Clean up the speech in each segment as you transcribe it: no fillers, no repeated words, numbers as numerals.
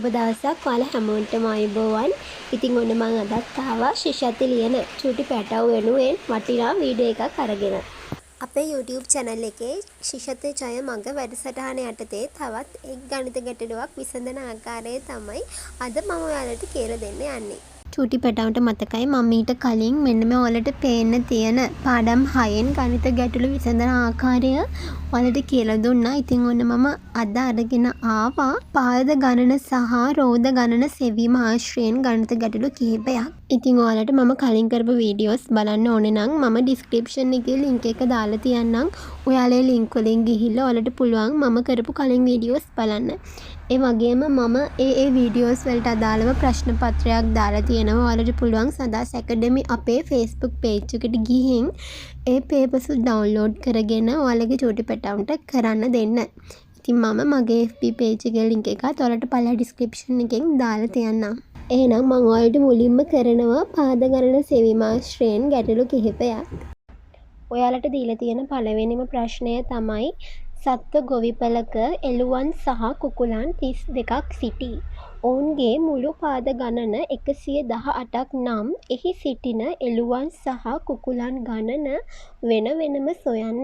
සුබ දවසක් ඔයාලා හැමෝටම ආයුබෝවන්. ඉතින් ඔන්න මම අදත් ආවා ශිෂාති ලියන චූටි පැටව් වෙනුවෙන් වටිනා වීඩියෝ එකක් අරගෙන. අපේ YouTube channel එකේ ශිෂාති ජය මඟ වැඩසටහන යටතේ තවත් එක් ගණිත ගැටලුවක් විසඳන ආකාරය තමයි අද මම ඔයාලට කියලා දෙන්න යන්නේ. චූටි පැටවුන්ට මතකයි මම ඊට කලින් මෙන්න මේ ඔයාලට පේන්න තියෙන පාඩම් 6න් ගණිත ගැටලු විසඳන ආකාරය ඔයාලට කියලා දුන්නා. ඉතින් ඔන්න මම අද අරගෙන ආවා පාද ගණන සහ රෝධ ගණන සෙවීම ආශ්‍රයෙන් ගණිත ගැටලු කිහිපයක්. ඉතින් ඔයාලට මම කලින් කරපු වීඩියෝස් බලන්න ඕනේ නම් මම ඩිස්ක්‍රිප්ෂන් එකේ link එක දාලා තියන්නම්. ඔයාලා ඒ link වලින් ගිහිල්ලා ඔයාලට පුළුවන් මම කරපු කලින් වීඩියෝස් බලන්න. ඒ වගේම මම ඒ වීඩියෝස් වලට අදාළව ප්‍රශ්න පත්‍රයක් දාලා තියෙනවා. ඔයාලට පුළුවන් සදාස් ඇකඩමි අපේ Facebook page එකට ගිහින් ඒ papers download කරගෙන ඔයාලගේ චූටි පැටවුන්ට කරන්න දෙන්න. ඉතින් මම මගේ FB page එකේ link එකත් ඔයාලට පළල description එකෙන් දාලා තියන්නම්. එහෙනම් මම ඔයාලට මුලින්ම කරනවා පාද ගණන සෙවීම ආශ්‍රයෙන් ගැටලු කිහිපයක්. ඔයාලට දීලා තියෙන පළවෙනිම ප්‍රශ්නය තමයි සත්ව ගොවිපලක එළුවන් සහ කුකුලන් 32ක් සිටී. ඔවුන්ගේ මුළු පාද ගණන 118ක් නම් එහි සිටින එළුවන් සහ කුකුලන් ගණන වෙන වෙනම සොයන්න.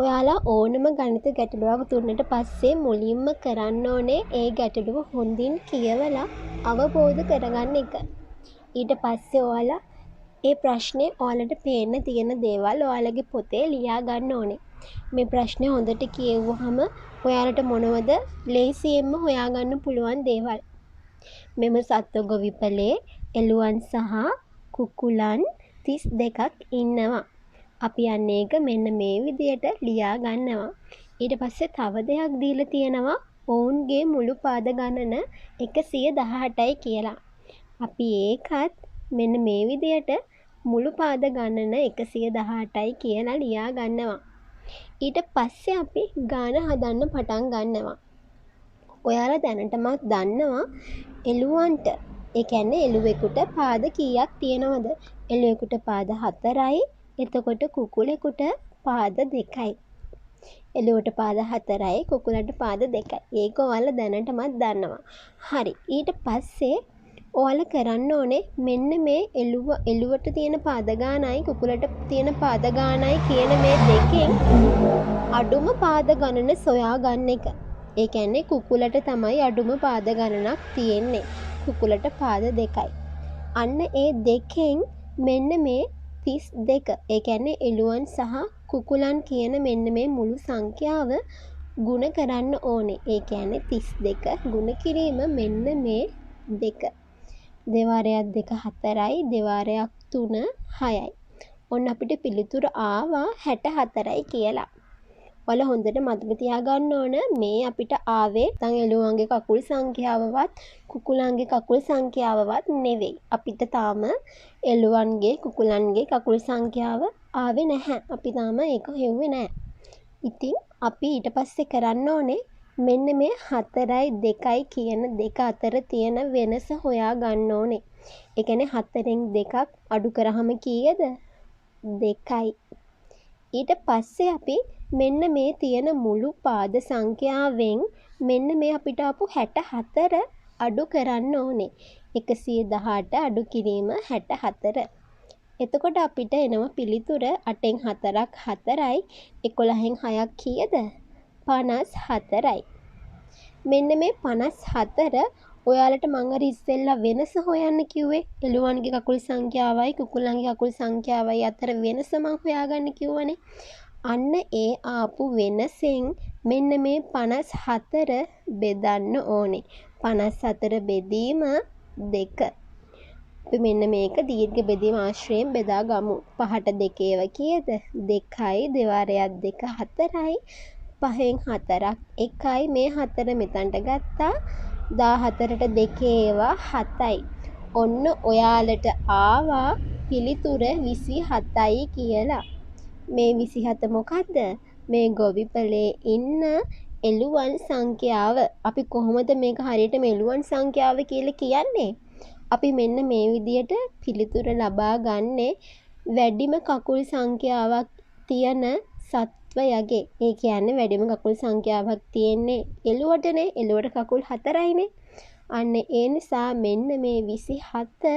ඔයාලා ඕනම ගණිත ගැටලුවක් දුන්නට පස්සේ මුලින්ම කරන්න ඕනේ ඒ ගැටලුව හොඳින් කියවලා අවබෝධ කරගන්න එක. ඊට පස්සේ ඔයාලා ඒ ප්‍රශ්නේ ඔයාලට පේන්න තියෙන දේවල් ඔයාලගේ පොතේ ලියා ගන්න ඕනේ. මේ ප්‍රශ්නේ හොඳට කියෙව්වහම ඔයාලට මොනවද ලේසියෙන්ම හොයාගන්න පුළුවන් දේවල්. මෙම සත්ව ගොවිපලේ එළුවන් සහ කුකුලන් 32ක් ඉන්නවා. අපි යන්නේ ඒක මෙන්න මේ විදියට ලියා ගන්නවා. ඊට පස්සේ තව දෙයක් දීලා තියෙනවා ඔවුන්ගේ මුළු පාද ගණන 118යි කියලා. අපි ඒකත් මෙන්න මේ විදියට මුළු පාද ගණන 118යි කියලා ලියා ගන්නවා. ඊට පස්සේ අපි ගාන හදන්න පටන් ගන්නවා. ඔයාලා දැනටමත් දන්නවා එළුවන්ට ඒ කියන්නේ එළුවෙකුට පාද කීයක් තියෙනවද? එළුවෙකුට පාද 4යි. එතකොට කුකුලෙකුට පාද 2යි. එළුවට පාද 4යි කුකුලට පාද 2යි. ඒක ඔයාලා දැනටමත් දන්නවා. හරි. ඊට පස්සේ ඔයාලා කරන්න ඕනේ මෙන්න මේ එළුවට තියෙන පාද ගානයි කුකුලට තියෙන පාද ගානයි කියන මේ දෙකෙන් අඩුම පාද ගණන සොයා ගන්න එක. ඒ කියන්නේ කුකුලට තමයි අඩුම පාද ගණනක් තියෙන්නේ. කුකුලට පාද 2යි. අන්න ඒ දෙකෙන් මෙන්න මේ 32 ඒ කියන්නේ එළුවන් සහ කුකුලන් කියන මෙන්න මේ මුළු සංඛ්‍යාව ගුණ කරන්න ඕනේ. ඒ කියන්නේ 32 ගුණ කිරීම මෙන්න මේ 2. දෙවාරයක් 2 4යි දෙවාරයක් 3 6යි. ඔන්න අපිට පිළිතුර ආවා 64යි කියලා. ඔයාලා හොඳට මතක තියාගන්න ඕන මේ අපිට ආවේ නැත්නම් එළුවන්ගේ කකුල් සංඛ්‍යාවවත් කුකුලන්ගේ කකුල් සංඛ්‍යාවවත් නෙවෙයි. අපිට තාම එළුවන්ගේ කුකුලන්ගේ කකුල් සංඛ්‍යාව ආවේ නැහැ. අපි තාම ඒක හෙව්වේ නැහැ. ඉතින් අපි ඊට පස්සේ කරන්න ඕනේ මෙන්න මේ 4යි 2යි කියන දෙක අතර තියෙන වෙනස හොයා ගන්න ඕනේ. ඒ කියන්නේ 4න් 2ක් අඩු කරාම කීයද? 2යි. ඊට පස්සේ අපි මෙන්න මේ තියෙන මුළු පාද සංඛ්‍යාවෙන් මෙන්න මේ අපිට ආපු 64 අඩු කරන්න ඕනේ. 118 අඩු කිරීම 64. එතකොට අපිට එනවා පිළිතුර 8න් 4ක් 4යි 11න් 6ක් කීයද? 54යි. මෙන්න මේ 54 ඔයාලට මම අර ඉස්සෙල්ලා වෙනස හොයන්න කිව්වේ එළුවන්ගේ කකුල් සංඛ්‍යාවයි කුකුලන්ගේ කකුල් සංඛ්‍යාවයි අතර වෙනස මම හොයාගන්න කිව්වනේ. අන්න ඒ ආපු වෙනසෙන් මෙන්න මේ 54 බෙදන්න ඕනේ. 54 බෙදීම 2. අපි මෙන්න මේක දීර්ඝ බෙදීම ආශ්‍රයෙන් බෙදා ගමු. 5ට 2 ඒවා කීයද? 2යි දෙවාරයක් 2 4යි 5න් 4ක් 1යි මේ 4 මෙතනට ගත්තා. 14ට 2 ඒවා 7යි. ඔන්න ඔයාලට ආවා පිළිතුර 27යි කියලා. මේ 27 මොකද්ද? මේ ගොවිපලේ ඉන්න එළුවන් සංඛ්‍යාව. අපි කොහොමද මේක හරියටම එළුවන් සංඛ්‍යාව කියලා කියන්නේ? අපි මෙන්න මේ විදියට පිළිතුර ලබා ගන්නේ වැඩිම කකුල් සංඛ්‍යාවක් තියෙන සත්වයගේ. ඒ කියන්නේ වැඩිම කකුල් සංඛ්‍යාවක් තියෙන්නේ එළුවටනේ. එළුවට කකුල් 4යිනේ. අන්න ඒ නිසා මෙන්න මේ 27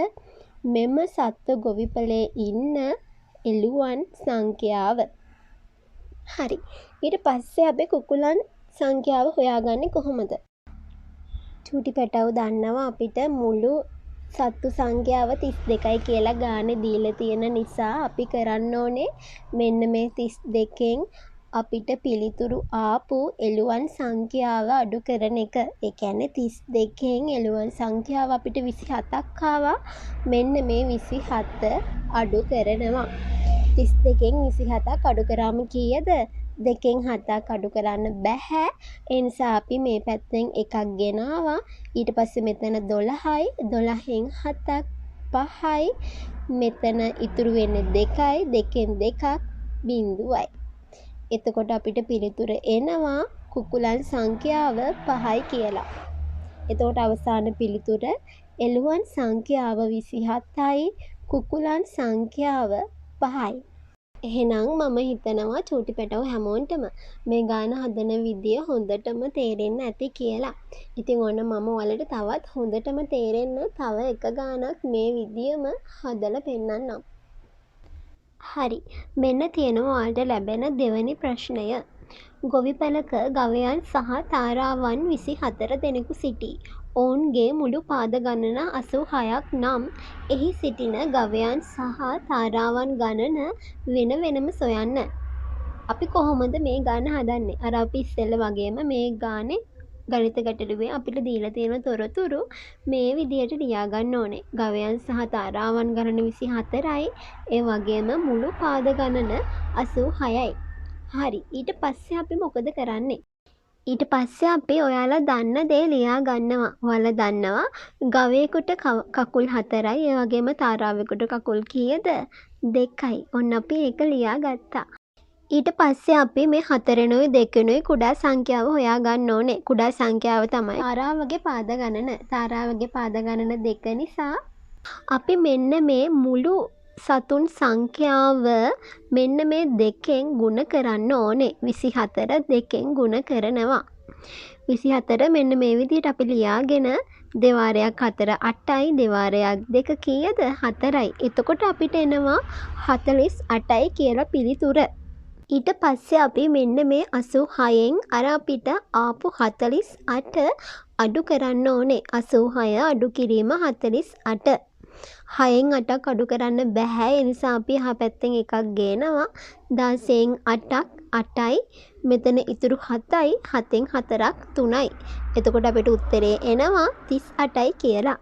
මෙම සත්ව ගොවිපලේ ඉන්න එළුවන් සංඛ්‍යාව. හරි. ඊට පස්සේ අපි කුකුලන් සංඛ්‍යාව හොයාගන්නේ කොහොමද? චූටි පැටවු දන්නවා අපිට මුළු සත්තු සංඛ්‍යාව 32යි කියලා ගානේ දීලා තියෙන නිසා අපි කරන්න ඕනේ මෙන්න මේ 32න් අපිට පිළිතුරු ආපු එළුවන් සංඛ්‍යාව අඩු කරන එක. ඒ කියන්නේ 32න් එළුවන් සංඛ්‍යාව අපිට 27ක් ආවා. මෙන්න මේ 27 අඩු කරනවා. 32න් 27ක් අඩු කරාම කීයද? 2න් 7ක් අඩු කරන්න බැහැ. ඒ නිසා අපි මේ පැත්තෙන් එකක් ගෙනාවා. ඊට පස්සේ මෙතන 12යි. 12න් 7ක් 5යි. මෙතන ඉතුරු වෙන්නේ 2යි. 2න් 2ක් බිංදුවයි. එතකොට අපිට පිළිතුර එනවා කුකුලන් සංඛ්‍යාව 5යි කියලා. එතකොට අවසාන පිළිතුර එළුවන් සංඛ්‍යාව 27යි. කුකුලන් සංඛ්‍යාව 5යි. එහෙනම් මම හිතනවා චූටි පැටවු හැමෝටම මේ ගාන හදන විදිය හොඳටම තේරෙන්න ඇති කියලා. ඉතින් ඔන්න මම ඔයාලට තවත් හොඳටම තේරෙන්න තව එක ගානක් මේ විදියම හදලා පෙන්නන්නම්. හරි. මෙන්න තියෙනවා ඔයාලට ලැබෙන දෙවැනි ප්‍රශ්නය. ගොවිපලක ගවයන් සහ තාරාවන් 24 දෙනෙකු සිටී. ඔවුන්ගේ මුළු පාද ගණන 86ක් නම් එහි සිටින ගවයන් සහ තාරාවන් ගණන වෙන වෙනම සොයන්න. අපි කොහොමද මේ ගාන හදන්නේ? අර අපි ඉස්සෙල්ල වගේම මේ ගානේ ගණිත ගැටලුවේ අපිට දීලා තියෙන තොරතුරු මේ විදියට ලියා ගන්න ඕනේ. ගවයන් සහ තාරාවන් ගණන 24යි. ඒ වගේම මුළු පාද ගණන 86යි. හරි. ඊට පස්සේ අපි මොකද කරන්නේ? ඊට පස්සේ අපි ඔයාලා දන්න දේ ලියා ගන්නවා. ඔයාලා දන්නවා ගවයෙකුට කකුල් 4යි. ඒ වගේම තාරාවෙකුට කකුල් කීයද? 2යි. ඔන්න අපි ඒක ලියා ගත්තා. ඊට පස්සේ අපි මේ 4නුයි 2නුයි කුඩා සංඛ්‍යාව හොයා ගන්න ඕනේ. කුඩා සංඛ්‍යාව තමයි තාරාවගේ පාද ගණන. තාරාවගේ පාද ගණන 2 නිසා අපි මෙන්න මේ මුළු සතුන් සංඛ්‍යාව මෙන්න මේ 2ෙන් ගුණ කරන්න ඕනේ. 24 2ෙන් ගුණ කරනවා. 24 මෙන්න මේ විදිහට අපි ලියාගෙන දෙවාරයක් 4 8යි. දෙවාරයක් 2 කීයද? 4යි. එතකොට අපිට එනවා 48යි කියලා පිළිතුර. ඊට පස්සේ අපි මෙන්න මේ 86න් අර අපිට ආපු 48 අඩු කරන්න ඕනේ. 86 අඩු කිරීම 48. 6න් 8ක් අඩු කරන්න බැහැ. ඒ නිසා අපි එහා පැත්තෙන් එකක් ගේනවා. 16න් 8ක් 8යි. මෙතන ඉතුරු 7යි. 7න් 4ක් 3යි. එතකොට අපිට උත්තරේ එනවා 38යි කියලා.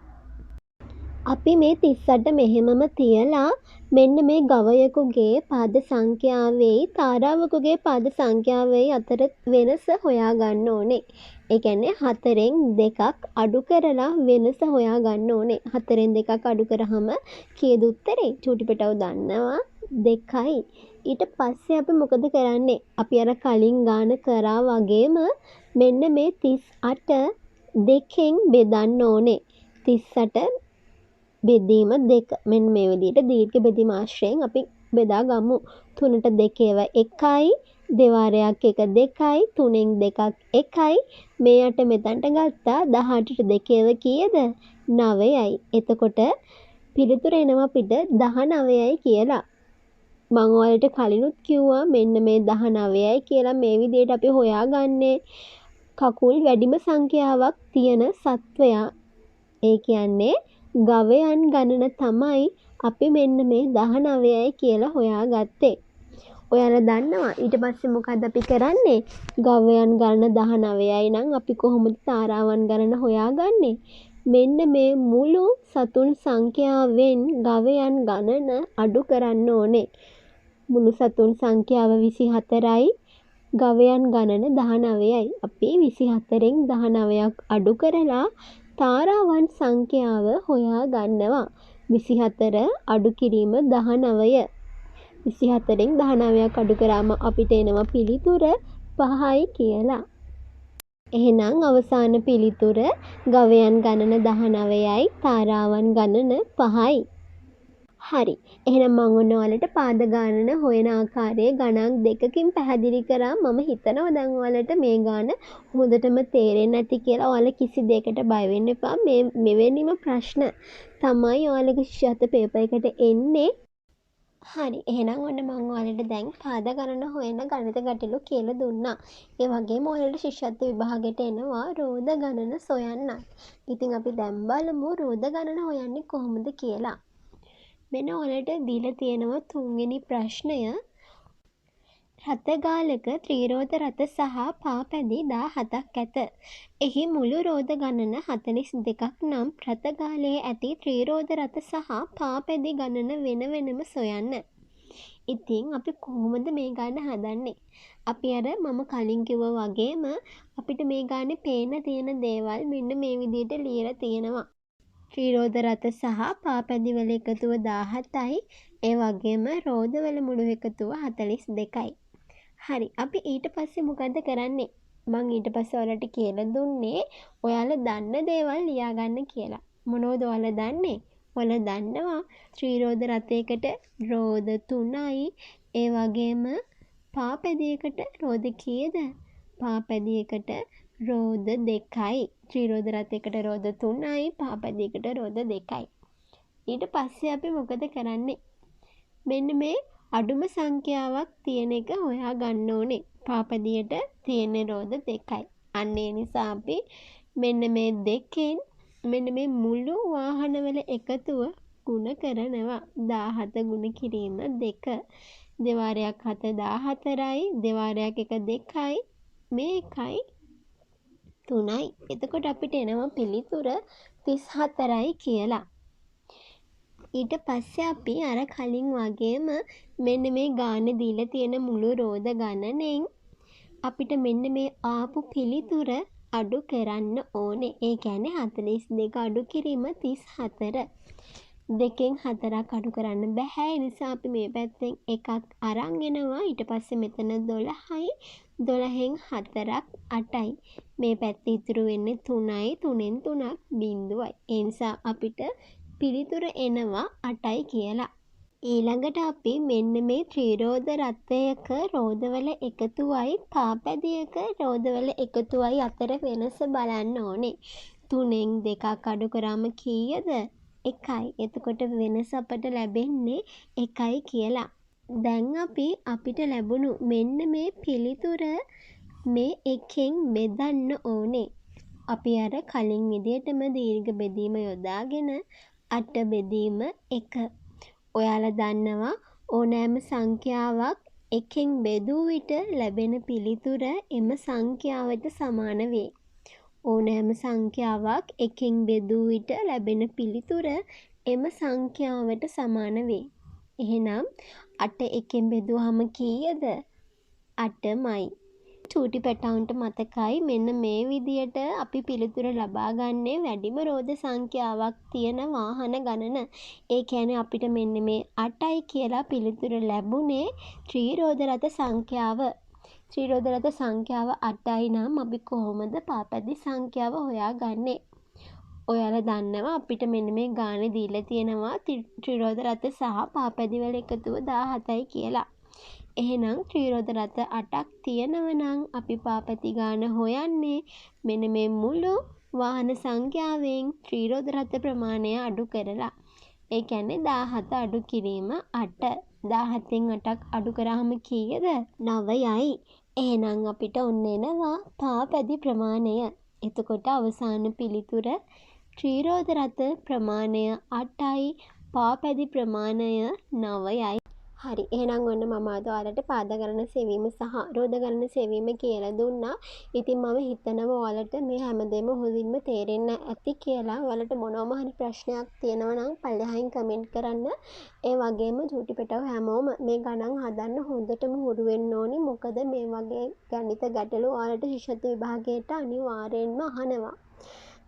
අපි මේ 38 මෙහෙමම තියලා මෙන්න මේ ගවයෙකුගේ පාද සංඛ්‍යාවෙයි තාරාවකුගේ පාද සංඛ්‍යාවෙයි අතර වෙනස හොයා ගන්න ඕනේ. ඒ කියන්නේ 4න් 2ක් අඩු කරලා වෙනස හොයා ගන්න ඕනේ. 4න් 2ක් අඩු කරාම කීයද උත්තරේ? චූටි පැටවු දන්නවා 2යි. ඊට පස්සේ අපි මොකද කරන්නේ? අපි අර කලින් ගාන කරා වගේම මෙන්න මේ 38 2ෙන් බෙදන්න ඕනේ. 38 බෙදීම 2. මෙන්න මේ විදිහට දීර්ඝ බෙදීම ආශ්‍රයෙන් අපි බෙදා ගමු. 3ට 2 ඒවා 1යි. දෙවාරයක් 1 2යි. 3න් 2ක් 1යි. මේ 8 මෙතනට ගත්තා. 18ට 2 ඒවා කීයද? 9යි. එතකොට පිළිතුර එනවා අපිට 19යි කියලා. මම ඔයාලට කලිනුත් කිව්වා මෙන්න මේ 19යි කියලා මේ විදිහට අපි හොයාගන්නේ කකුල් වැඩිම සංඛ්‍යාවක් තියෙන සත්වයා. ඒ කියන්නේ ගවයන් ගණන තමයි අපි මෙන්න මේ 19යි කියලා හොයාගත්තේ. ඔයාලා දන්නවා ඊට පස්සේ මොකද්ද අපි කරන්නේ? ගවයන් ගණන 19යි නම් අපි කොහොමද තාරාවන් ගණන හොයාගන්නේ? මෙන්න මේ මුළු සතුන් සංඛ්‍යාවෙන් ගවයන් ගණන අඩු කරන්න ඕනේ. මුළු සතුන් සංඛ්‍යාව 24යි. ගවයන් ගණන 19යි. අපි 24න් 19ක් අඩු කරලා තාරාවන් සංඛ්‍යාව හොයා ගන්නවා. 24 අඩු කිරීම 19. 24න් 19ක් අඩු කරාම අපිට එනවා පිළිතුර 5යි කියලා. එහෙනම් අවසාන පිළිතුර ගවයන් ගණන 19යි තාරාවන් ගණන 5යි. හරි. එහෙනම් මම ඔන්න ඔයාලට පාද ගණන හොයන ආකාරය ගණන් දෙකකින් පැහැදිලි කරා. මම හිතනවා දැන් ඔයාලට මේ ගාන හොඳටම තේරෙන්නේ නැති කියලා. ඔයාලා කිසි දෙයකට බය වෙන්න එපා. මෙවැනිම ප්‍රශ්න තමයි ඔයාලගේ ශිෂ්‍යත්ව පේපර් එකට එන්නේ. හරි. එහෙනම් ඔන්න මම ඔයාලට දැන් පාද ගණන හොයන ගණිත ගැටලු කියලා දුන්නා. ඒ වගේම ඔයාලට ශිෂ්‍යත්ව විභාගයට එනවා රෝද ගණන සොයන්නත්. ඉතින් අපි දැන් බලමු රෝද ගණන හොයන්නේ කොහොමද කියලා. මෙන්න ඔයාලට දීලා තියෙනවා තුන්වෙනි ප්‍රශ්නය. රථගාලක ත්‍රිරෝද රථ සහ පාපැදි 17ක් ඇත. එහි මුළු රෝද ගණන 42ක් නම් රථගාලයේ ඇති ත්‍රිරෝද රථ සහ පාපැදි ගණන වෙන වෙනම සොයන්න. ඉතින් අපි කොහොමද මේ ගාන හදන්නේ? අපි අර මම කලින් කිව්වා වගේම අපිට මේ ගානේ පේන්න තියෙන දේවල් මෙන්න මේ විදිහට ලියලා තියෙනවා. ත්‍රිරෝද රථ සහ පාපැදි වල එකතුව 17යි. ඒ වගේම රෝද වල මුළු එකතුව 42යි. හරි. අපි ඊට පස්සේ මොකද්ද කරන්නේ? මං ඊට පස්සේ ඔයාලට කියලා දුන්නේ ඔයාලා දන්න දේවල් ලියාගන්න කියලා. මොනවද ඔයාලා දන්නේ? ඔයාලා දන්නවා ත්‍රිරෝද රථයකට රෝද 3යි. ඒ වගේම පාපැදියකට රෝද කීයද? පාපැදියකට රෝද 2යි. ත්‍රිරෝද රථයකට රෝද 3යි. පාපැදියකට රෝද 2යි. ඊට පස්සේ අපි මොකද කරන්නේ? මෙන්න මේ අඩුම සංඛ්‍යාවක් තියෙන එක හොයා ගන්න ඕනේ. පාපැදියට තියෙන රෝද 2යි. අන්න ඒ නිසා අපි මෙන්න මේ දෙකෙන් මෙන්න මේ මුළු වාහනවල එකතුව ගුණ කරනවා. 17 ගුණ කිරීම 2. දෙවාරයක් 7 14යි. දෙවාරයක් 1 2යි. මේ 1යි 3යි. එතකොට අපිට එනවා පිළිතුර 34යි කියලා. ඊට පස්සේ අපි අර කලින් වගේම මෙන්න මේ ගාන දීලා තියෙන මුළු රෝද ගණනෙන් අපිට මෙන්න මේ ආපු පිළිතුර අඩු කරන්න ඕනේ. ඒ කියන්නේ 42 අඩු කිරීම 34. දෙකෙන් 4ක් අඩු කරන්න බෑ. ඒ නිසා අපි මේ පැත්තෙන් එකක් අරන් එනවා. ඊට පස්සේ මෙතන 12යි. 12න් 4ක් 8යි. මේ පැත්තේ ඉතුරු වෙන්නේ 3යි. 3න් 3ක් බිංදුවයි. ඒ නිසා අපිට පිළිතුර එනවා 8යි කියලා. ඊළඟට අපි මෙන්න මේ ත්‍රිරෝද රථයක රෝදවල එකතුවයි පාපැදියක රෝදවල එකතුවයි අතර වෙනස බලන්න ඕනේ. 3න් 2ක් අඩු කරාම කීයද? 1යි. එතකොට වෙනස අපට ලැබෙන්නේ 1යි කියලා. දැන් අපිට ලැබුණු මෙන්න මේ පිළිතුර මේ එකෙන් බෙදන්න ඕනේ. අපි අර කලින් විදිහටම දීර්ඝ බෙදීම යොදාගෙන 8 බෙදීම 1. ඔයාලා දන්නවා ඕනෑම සංඛ්‍යාවක් එකෙන් බෙදූ විට ලැබෙන පිළිතුර එම සංඛ්‍යාවට සමාන වේ. ඕනෑම සංඛ්‍යාවක් එකෙන් බෙදූ විට ලැබෙන පිළිතුර එම සංඛ්‍යාවට සමාන වේ. එහෙනම් 8 එකෙන් බෙදුවහම කීයද? 8මයි. චූටි පැටවුන්ට මතකයි මෙන්න මේ විදියට අපි පිළිතුර ලබා ගන්නේ වැඩිම රෝද සංඛ්‍යාවක් තියෙන වාහන ගණන. ඒ කියන්නේ අපිට මෙන්න මේ 8යි කියලා පිළිතුර ලැබුණේ ත්‍රිරෝද රථ සංඛ්‍යාව. ත්‍රිරෝද රථ සංඛ්‍යාව 8යි නම් අපි කොහොමද පාපැදි සංඛ්‍යාව හොයාගන්නේ? ඔයාලා දන්නවා අපිට මෙන්න මේ ගානේ දීලා තියෙනවා ත්‍රිරෝද රථ සහ පාපැදි වල එකතුව 17යි කියලා. එහෙනම් ත්‍රිරෝද රථ 8ක් තියෙනව නම් අපි පාපැති ගාන හොයන්නේ මෙන්න මේ මුළු වාහන සංඛ්‍යාවෙන් ත්‍රිරෝද රථ ප්‍රමාණය අඩු කරලා. ඒ කියන්නේ 17 අඩු කිරීම 8. 17න් 8ක් අඩු කරාම කීයද? 9යි. එහෙනම් අපිට ඔන්න එනවා පාපැදි ප්‍රමාණය. එතකොට අවසාන පිළිතුර ත්‍රිරෝද රථ ප්‍රමාණය 8යි. පාපැදි ප්‍රමාණය 9යි. හරි. එහෙනම් ඔන්න මම අද ඔයාලට පාද ගණන සෙවීම සහ රෝද ගණන සෙවීම කියලා දුන්නා. ඉතින් මම හිතනවා ඔයාලට මේ හැමදේම හොඳින්ම තේරෙන්න ඇති කියලා. ඔයාලට මොනවම හරි ප්‍රශ්නයක් තියෙනවා නම් පල්ලෙහායින් කමෙන්ට් කරන්න. ඒ වගේම චූටි පැටව හැමෝම මේ ගණන් හදන්න හොඳටම හුරු වෙන්න ඕනි. මොකද මේ වගේ ගණිත ගැටලු ඔයාලට ශිෂ්‍යත්ව විභාගයට අනිවාර්යෙන්ම අහනවා.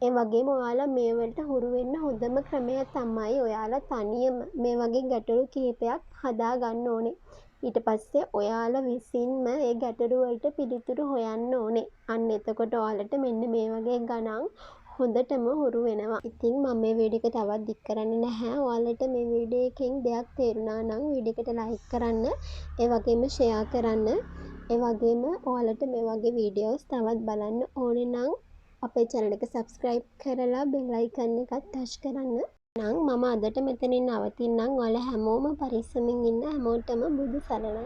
ඒ වගේම ඔයාලා මේ වලට හුරු වෙන්න හොඳම ක්‍රමය තමයි ඔයාලා තනියම මේ වගේ ගැටලු කිහිපයක් හදා ගන්න ඕනේ. ඊට පස්සේ ඔයාලා විසින්ම ඒ ගැටලු වලට පිළිතුරු හොයන්න ඕනේ. අන්න එතකොට ඔයාලට මෙන්න මේ වගේ ගණන් හොඳටම හුරු වෙනවා. ඉතින් මම මේ වීඩියෝ එක තවත් දික් කරන්නේ නැහැ. ඔයාලට මේ වීඩියෝ එකෙන් දෙයක් තේරුණා නම් වීඩියෝ එකට ලයික් කරන්න, ඒ වගේම ෂෙයා කරන්න. ඒ වගේම ඔයාලට මේ වගේ වීඩියෝස් තවත් බලන්න ඕනේ නම් අපේ channel එක subscribe කරලා bell icon එකත් touch කරන්න. නම් මම අදට මෙතනින් නවතින්නම්. ඔයාලා හැමෝම පරිස්සමින් ඉන්න. හැමෝටම බුදු සරණයි.